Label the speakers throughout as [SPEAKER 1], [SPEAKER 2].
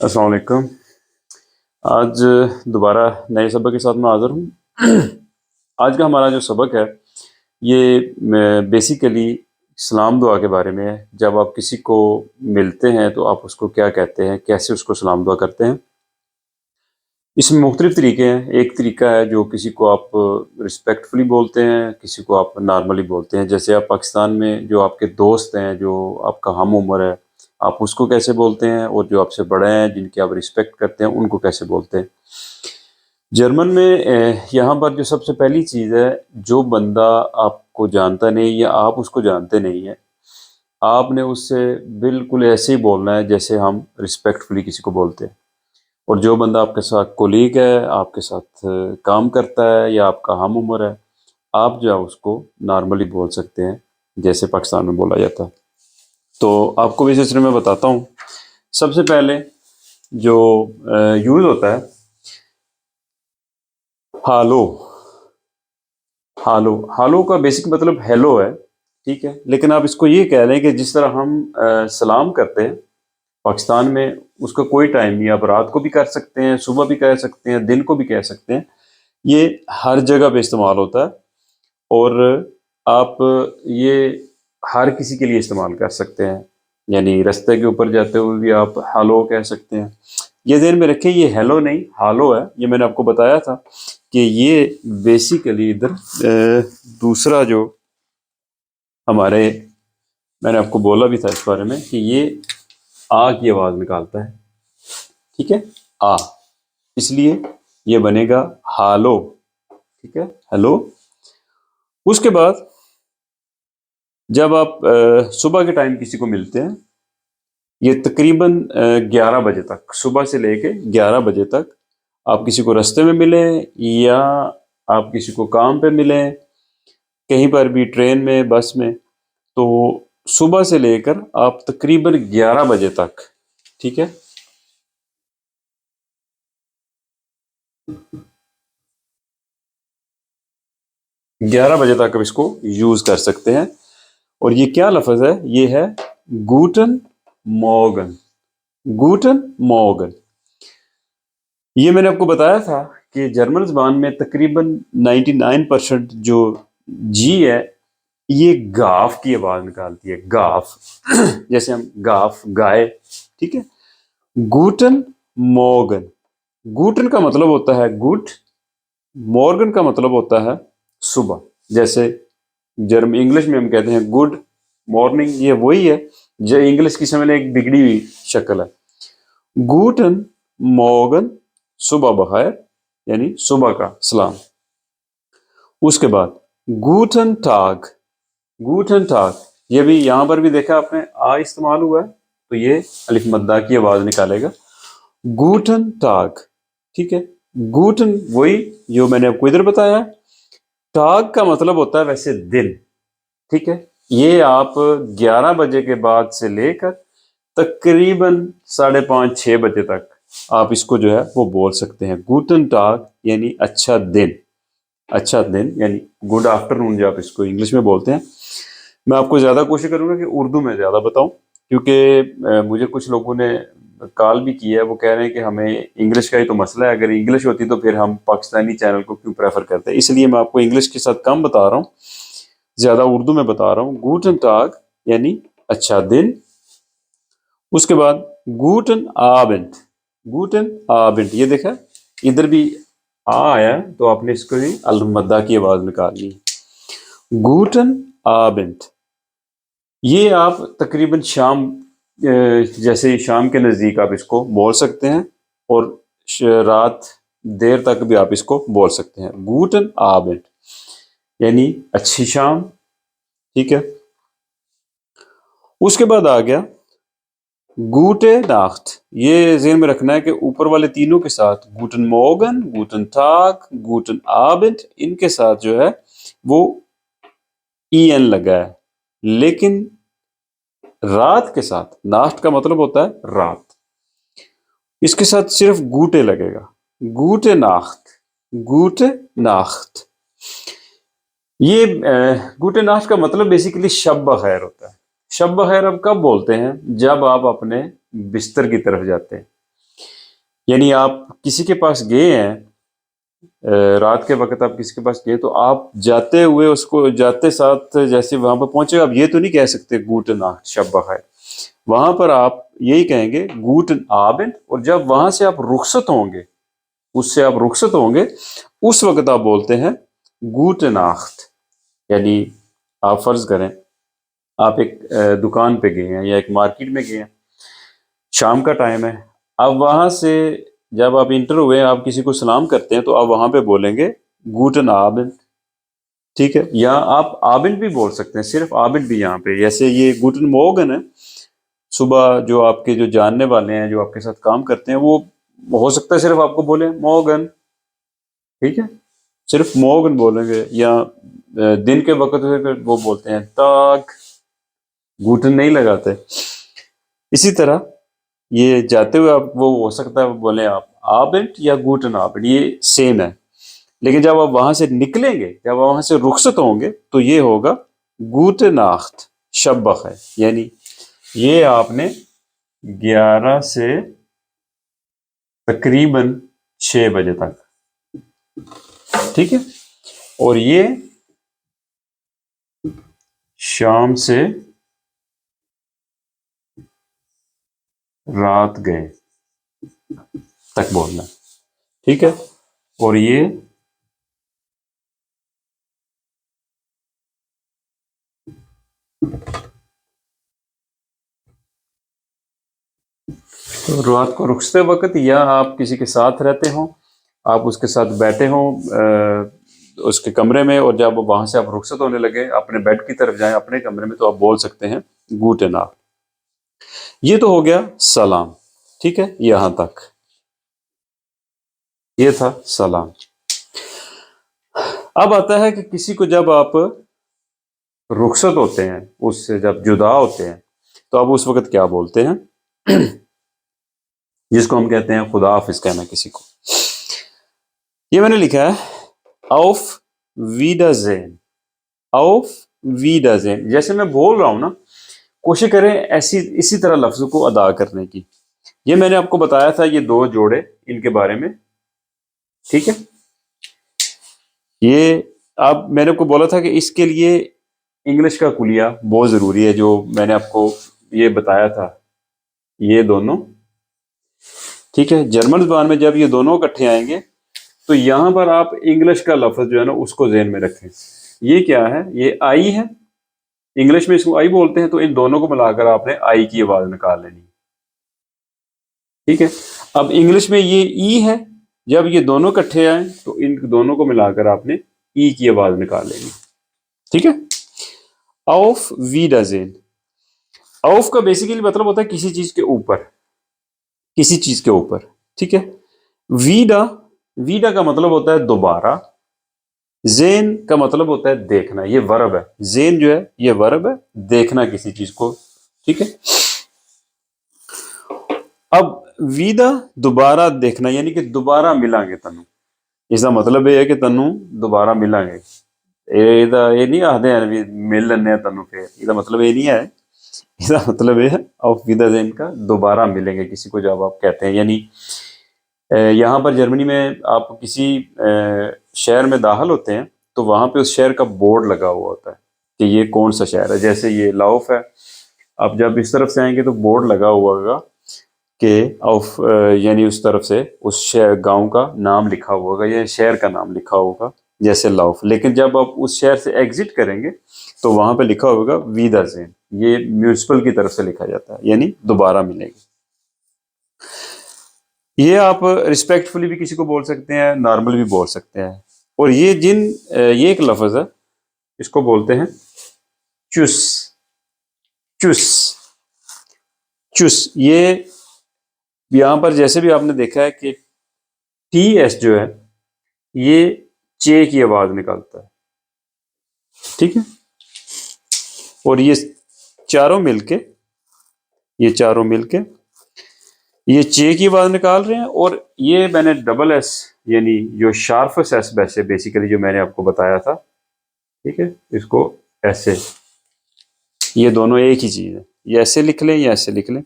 [SPEAKER 1] السلام علیکم۔ آج دوبارہ نئے سبق کے ساتھ میں حاضر ہوں۔ آج کا ہمارا جو سبق ہے یہ بیسیکلی سلام دعا کے بارے میں ہے۔ جب آپ کسی کو ملتے ہیں تو آپ اس کو کیا کہتے ہیں، کیسے اس کو سلام دعا کرتے ہیں۔ اس میں مختلف طریقے ہیں۔ ایک طریقہ ہے جو کسی کو آپ رسپیکٹفلی بولتے ہیں، کسی کو آپ نارملی بولتے ہیں۔ جیسے آپ پاکستان میں جو آپ کے دوست ہیں، جو آپ کا ہم عمر ہے، آپ اس کو کیسے بولتے ہیں، اور جو آپ سے بڑے ہیں جن کی آپ رسپیکٹ کرتے ہیں ان کو کیسے بولتے ہیں۔ جرمن میں یہاں پر جو سب سے پہلی چیز ہے، جو بندہ آپ کو جانتا نہیں یا آپ اس کو جانتے نہیں ہیں، آپ نے اس سے بالکل ایسے ہی بولنا ہے جیسے ہم رسپیکٹفلی کسی کو بولتے ہیں۔ اور جو بندہ آپ کے ساتھ کولیگ ہے، آپ کے ساتھ کام کرتا ہے یا آپ کا ہم عمر ہے، آپ جو ہے اس کو نارملی بول سکتے ہیں جیسے پاکستان میں بولا جاتا ہے۔ تو آپ کو بھی اس سلسلے میں بتاتا ہوں۔ سب سے پہلے جو یوز ہوتا ہے ہالو۔ ہالو کا بیسک مطلب ہیلو ہے، ٹھیک ہے، لیکن آپ اس کو یہ کہہ لیں کہ جس طرح ہم سلام کرتے ہیں پاکستان میں، اس کا کوئی ٹائم نہیں۔ آپ رات کو بھی کر سکتے ہیں، صبح بھی کہہ سکتے ہیں، دن کو بھی کہہ سکتے ہیں۔ یہ ہر جگہ پہ استعمال ہوتا ہے، اور آپ یہ ہر کسی کے لیے استعمال کر سکتے ہیں۔ یعنی رستے کے اوپر جاتے ہوئے بھی آپ ہالو کہہ سکتے ہیں۔ یہ ذہن میں رکھیں، یہ ہیلو نہیں ہالو ہے۔ یہ میں نے آپ کو بتایا تھا کہ یہ بیسیکلی ادھر دوسرا جو ہمارے، میں نے آپ کو بولا بھی تھا اس بارے میں کہ یہ آ کی آواز نکالتا ہے، ٹھیک ہے، آ، اس لیے یہ بنے گا ہالو، ٹھیک ہے، ہیلو۔ اس کے بعد جب آپ صبح کے ٹائم کسی کو ملتے ہیں، یہ تقریباً 11 بجے تک، صبح سے لے کے 11 بجے تک آپ کسی کو رستے میں ملیں یا آپ کسی کو کام پہ ملیں، کہیں پر بھی، ٹرین میں، بس میں، تو صبح سے لے کر آپ تقریباً 11 بجے تک، ٹھیک ہے، 11 بجے تک آپ اس کو یوز کر سکتے ہیں۔ اور یہ کیا لفظ ہے؟ یہ ہے گوٹن مورگن۔ گوٹن مورگن، یہ میں نے آپ کو بتایا تھا کہ جرمن زبان میں تقریباً 99% جو جی ہے یہ گاف کی آواز نکالتی ہے، گاف، جیسے ہم گاف، گائے، ٹھیک ہے۔ گوٹن مورگن، گوٹن کا مطلب ہوتا ہے گڈ، مورگن کا مطلب ہوتا ہے صبح۔ جیسے انگلش میں ہم کہتے ہیں گڈ مارننگ، یہ وہی ہے جو انگلش کی سمجھ ایک بگڑی ہوئی شکل ہے۔ گوٹن مورگن، صبح بخیر، یعنی صبح کا سلام۔ اس کے بعد گوٹن ٹاگ، گوٹن ٹاگ، یہ بھی یہاں پر بھی دیکھا آپ نے آ استعمال ہوا ہے تو یہ الف مدہ کی آواز نکالے گا، گوٹن ٹاگ، ٹھیک ہے۔ گوٹن وہی جو میں نے آپ کو ادھر بتایا، ٹاگ کا مطلب ہوتا ہے ویسے دن، ٹھیک ہے۔ یہ آپ 11 بجے کے بعد سے لے کر تقریباً 5:30 6 بجے تک آپ اس کو جو ہے وہ بول سکتے ہیں۔ گوٹن ٹاگ یعنی اچھا دن، اچھا دن یعنی گڈ آفٹرنون جو آپ اس کو انگلش میں بولتے ہیں۔ میں آپ کو زیادہ کوشش کروں گا کہ اردو میں زیادہ بتاؤں، کیونکہ مجھے کچھ لوگوں نے کال بھی کی ہے، وہ کہہ رہے ہیں کہ ہمیں انگلش کا ہی تو مسئلہ ہے، اگر انگلش ہوتی تو پھر ہم پاکستانی چینل کو کیوں پریفر کرتے ہیں۔ اس لیے میں آپ کو انگلش کے ساتھ کم بتا رہا ہوں، زیادہ اردو میں بتا رہا ہوں۔ گوٹن ٹاگ یعنی اچھا دن۔ اس کے بعد گوٹن آبنٹ، گوٹن آبنٹ، یہ دیکھا ادھر بھی آ آیا تو آپ نے اس کو بھی المدہ کی آواز نکالنی ہے، گوٹن آبنٹ۔ یہ آپ تقریباً شام، جیسے شام کے نزدیک آپ اس کو بول سکتے ہیں، اور رات دیر تک بھی آپ اس کو بول سکتے ہیں، گوٹن آبنٹ یعنی اچھی شام، ٹھیک ہے۔ اس کے بعد آ گیا گوٹے ناخت۔ یہ ذہن میں رکھنا ہے کہ اوپر والے تینوں کے ساتھ، گوٹن مورگن، گوٹن ٹاگ، گوٹن آبنٹ، ان کے ساتھ جو ہے وہ ای این لگا ہے، لیکن رات کے ساتھ، ناخت کا مطلب ہوتا ہے رات، اس کے ساتھ صرف گوٹے لگے گا، گوٹے ناخت، گوٹے ناخت۔ یہ گوٹے ناخت کا مطلب بیسیکلی شب بخیر ہوتا ہے۔ شب بخیر اب کب بولتے ہیں؟ جب آپ اپنے بستر کی طرف جاتے ہیں، یعنی آپ کسی کے پاس گئے ہیں، رات کے وقت آپ کسی کے پاس گئے، تو آپ جاتے ہوئے اس کو جاتے ساتھ جیسے وہاں پہ پہنچے، آپ یہ تو نہیں کہہ سکتے گوٹن ناخت شب بخیر، وہاں پر آپ یہی کہیں گے گوٹن آبن، اور جب وہاں سے آپ رخصت ہوں گے، اس سے آپ رخصت ہوں گے، اس وقت آپ بولتے ہیں گوٹن آخت۔ یعنی آپ فرض کریں آپ ایک دکان پہ گئے ہیں یا ایک مارکیٹ میں گئے ہیں، شام کا ٹائم ہے، اب وہاں سے جب آپ انٹر ہوئے آپ کسی کو سلام کرتے ہیں تو آپ وہاں پہ بولیں گے گوٹن آبن، ٹھیک ہے؟ یا آپ آبن بھی بول سکتے ہیں، صرف آبن بھی یہاں پہ، جیسے یہ گوٹن موگن ہے، صبح جو آپ کے جو جاننے والے ہیں جو آپ کے ساتھ کام کرتے ہیں وہ ہو سکتا ہے صرف آپ کو بولیں موگن، ٹھیک ہے؟ صرف موگن بولیں گے، یا دن کے وقت وہ بولتے ہیں تاک، گوٹن نہیں لگاتے۔ اسی طرح یہ جاتے ہوئے آپ وہ ہو سکتا ہے بولیں آپ آبنٹ یا گوٹن آبنٹ، یہ سیم ہے، لیکن جب آپ وہاں سے نکلیں گے، جب آپ وہاں سے رخصت ہوں گے تو یہ ہوگا گوٹن ناخت شب بخیر، یعنی یہ آپ نے 11 سے تقریباً 6 بجے تک، ٹھیک ہے؟ اور یہ شام سے رات گئے تک بولنا، ٹھیک ہے؟ اور یہ رات کو رخصتے وقت، یا آپ کسی کے ساتھ رہتے ہوں، آپ اس کے ساتھ بیٹھے ہوں اس کے کمرے میں، اور جب وہاں سے آپ رخصت ہونے لگے اپنے بیڈ کی طرف جائیں اپنے کمرے میں، تو آپ بول سکتے ہیں گوٹن ناخت۔ یہ تو ہو گیا سلام، ٹھیک ہے؟ یہاں تک یہ تھا سلام۔ اب آتا ہے کہ کسی کو جب آپ رخصت ہوتے ہیں، اس سے جب جدا ہوتے ہیں، تو آپ اس وقت کیا بولتے ہیں؟ جس کو ہم کہتے ہیں خدا حافظ کہنا کسی کو، یہ میں نے لکھا ہے آف ویڈازین، آف ویڈازین، جیسے میں بول رہا ہوں نا، کوشش کریں اسی طرح لفظوں کو ادا کرنے کی۔ یہ میں نے آپ کو بتایا تھا یہ 2 جوڑے ان کے بارے میں، ٹھیک ہے؟ یہ اب میں نے آپ کو بولا تھا کہ اس کے لیے انگلش کا کلیہ بہت ضروری ہے، جو میں نے آپ کو یہ بتایا تھا، یہ دونوں، ٹھیک ہے؟ جرمن زبان میں جب یہ دونوں اکٹھے آئیں گے تو یہاں پر آپ انگلش کا لفظ جو ہے نا اس کو ذہن میں رکھیں۔ یہ کیا ہے؟ یہ آئی ہے، انگلش میں اس کو آئی بولتے ہیں، تو ان دونوں کو ملا کر آپ نے آئی کی آواز نکال لینی، ٹھیک ہے؟ اب انگلش میں یہ ای ہے، جب یہ دونوں کٹھے آئیں تو ان دونوں کو ملا کر آپ نے ای کی آواز نکال لینی، ٹھیک ہے؟ آف ویڈازین، آف کا بیسیکلی مطلب ہوتا ہے کسی چیز کے اوپر، کسی چیز کے اوپر، ٹھیک ہے؟ ویڈا، ویڈا کا مطلب ہوتا ہے دوبارہ، زین کا مطلب ہوتا ہے دیکھنا، یہ ورب ہے، زین جو ہے یہ ورب ہے، دیکھنا کسی چیز کو، ٹھیک ہے؟ اب ویدا دوبارہ دیکھنا، یعنی کہ دوبارہ ملیں گے تنوں، اس کا مطلب یہ ہے کہ تنوں دوبارہ ملیں گے، یہ نہیں آخدے ہیں بھی مل لینے ہیں تنوں پھر، یہ مطلب یہ نہیں ہے، اس کا مطلب یہ ہے آف ویدا زین کا دوبارہ ملیں گے کسی کو جب آپ کہتے ہیں، یعنی یہاں پر جرمنی میں آپ کسی شہر میں داخل ہوتے ہیں تو وہاں پہ اس شہر کا بورڈ لگا ہوا ہوتا ہے کہ یہ کون سا شہر ہے، جیسے یہ لاؤف ہے، آپ جب اس طرف سے آئیں گے تو بورڈ لگا ہوا ہوگا کہ آف، یعنی اس طرف سے اس شہر گاؤں کا نام لکھا ہوا ہوگا یا شہر کا نام لکھا ہوگا جیسے لاؤف، لیکن جب آپ اس شہر سے ایگزٹ کریں گے تو وہاں پہ لکھا ہوگا ویدا زین، یہ میونسپل کی طرف سے لکھا جاتا ہے، یعنی دوبارہ ملے گی۔ یہ آپ ریسپیکٹ فلی بھی کسی کو بول سکتے ہیں، نارمل بھی بول سکتے ہیں، اور یہ ایک لفظ ہے، اس کو بولتے ہیں چس، چس، چس، یہ یہاں پر جیسے بھی آپ نے دیکھا ہے کہ ٹی ایس جو ہے یہ چے کی آواز نکالتا ہے، ٹھیک ہے؟ اور یہ چاروں مل کے یہ چے کی آواز نکال رہے ہیں، اور یہ میں نے ڈبل ایس یعنی جو شارفس ایس ویسے بیسیکلی جو میں نے آپ کو بتایا تھا، ٹھیک ہے؟ اس کو ایسے، یہ دونوں ایک ہی چیز ہے، یہ ایسے لکھ لیں یا ایسے لکھ لیں،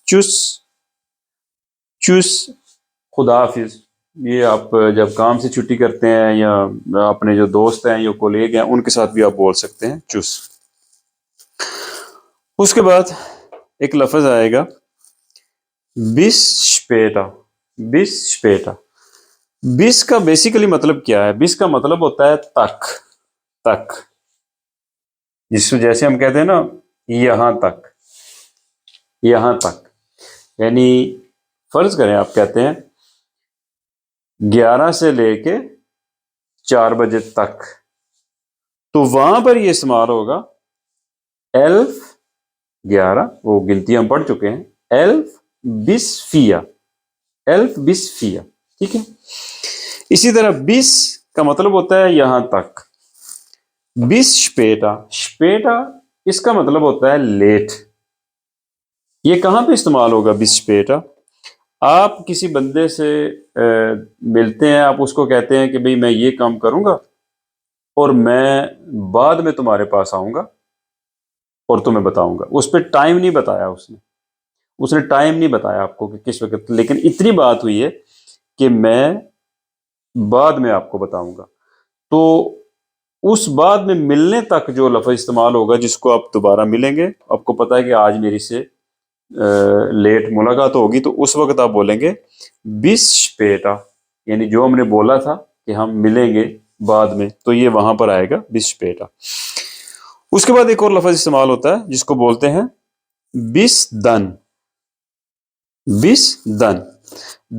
[SPEAKER 1] چس، چس، خدا حافظ یہ آپ جب کام سے چھٹی کرتے ہیں یا اپنے جو دوست ہیں یا کولیگ ہیں ان کے ساتھ بھی آپ بول سکتے ہیں چس۔ اس کے بعد ایک لفظ آئے گا بس شپیٹا۔ بس شپیٹا، بس کا بیسیکلی مطلب کیا ہے؟ بس کا مطلب ہوتا ہے تک، تک، جس کو جیسے ہم کہتے ہیں نا یہاں تک، یہاں تک، یعنی فرض کریں آپ کہتے ہیں 11 سے لے کے 4 بجے تک، تو وہاں پر یہ استعمال ہوگا ایلف 11، وہ گنتی ہم پڑھ چکے ہیں، ایلف بس فیا، ایلف بس فیا، ٹھیک ہے۔ اسی طرح بس کا مطلب ہوتا ہے یہاں تک، بس شپیٹا، شپیٹا اس کا مطلب ہوتا ہے لیٹ۔ یہ کہاں پہ استعمال ہوگا بس شپیٹا؟ آپ کسی بندے سے ملتے ہیں، آپ اس کو کہتے ہیں کہ بھئی میں یہ کام کروں گا اور میں بعد میں تمہارے پاس آؤں گا اور تمہیں بتاؤں گا۔ اس پہ ٹائم نہیں بتایا اس نے ٹائم نہیں بتایا آپ کو کہ کس وقت، لیکن اتنی بات ہوئی ہے کہ میں بعد میں آپ کو بتاؤں گا۔ تو اس بعد میں ملنے تک جو لفظ استعمال ہوگا، جس کو آپ دوبارہ ملیں گے، آپ کو پتا ہے کہ آج میری سے لیٹ ملاقات ہوگی، تو اس وقت آپ بولیں گے بس شپیٹا، یعنی جو ہم نے بولا تھا کہ ہم ملیں گے بعد میں، تو یہ وہاں پر آئے گا بس شپیٹا۔ اس کے بعد ایک اور لفظ استعمال ہوتا ہے جس کو بولتے ہیں بس دن۔ بس دن،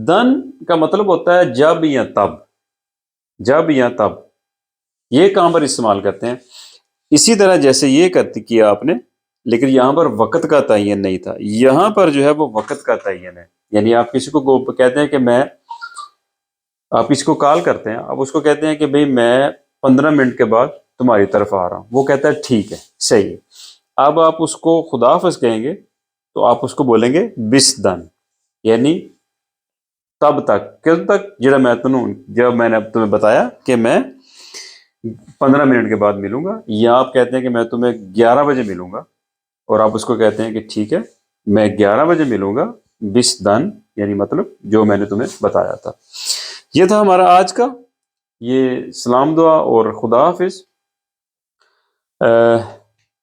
[SPEAKER 1] دن کا مطلب ہوتا ہے جب یا تب، جب یا تب، یہ کہاں پر استعمال کرتے ہیں؟ اسی طرح جیسے یہ کیا آپ نے، لیکن یہاں پر وقت کا تعین نہیں تھا، یہاں پر جو ہے وہ وقت کا تعین ہے۔ یعنی آپ کسی کو کہتے ہیں کہ آپ کسی کو کال کرتے ہیں، آپ اس کو کہتے ہیں کہ بھئی میں 15 منٹ کے بعد تمہاری طرف آ رہا ہوں، وہ کہتا ہے ٹھیک ہے، صحیح ہے۔ اب آپ اس کو خدا حافظ کہیں گے تو آپ اس کو بولیں گے بس دن، یعنی تب تک، کل تک جب میں نے اب تمہیں بتایا کہ میں 15 منٹ کے بعد ملوں گا، یا آپ کہتے ہیں کہ میں تمہیں 11 بجے ملوں گا اور آپ اس کو کہتے ہیں کہ ٹھیک ہے میں 11 بجے ملوں گا، بس دن یعنی مطلب جو میں نے تمہیں بتایا تھا۔ یہ تھا ہمارا آج کا یہ سلام دعا اور خدا حافظ۔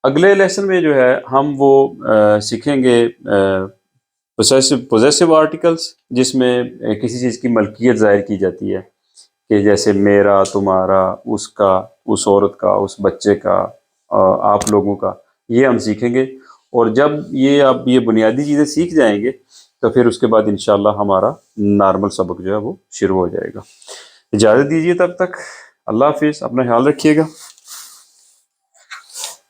[SPEAKER 1] اگلے لیسن میں جو ہے ہم وہ سیکھیں گے پوزیسو آرٹیکلس، جس میں کسی چیز کی ملکیت ظاہر کی جاتی ہے، کہ جیسے میرا، تمہارا، اس کا، اس عورت کا، اس بچے کا، آپ لوگوں کا، یہ ہم سیکھیں گے۔ اور جب آپ یہ بنیادی چیزیں سیکھ جائیں گے تو پھر اس کے بعد انشاءاللہ ہمارا نارمل سبق جو ہے وہ شروع ہو جائے گا۔ اجازت دیجیے تب تک، اللہ حافظ، اپنا خیال رکھیے گا۔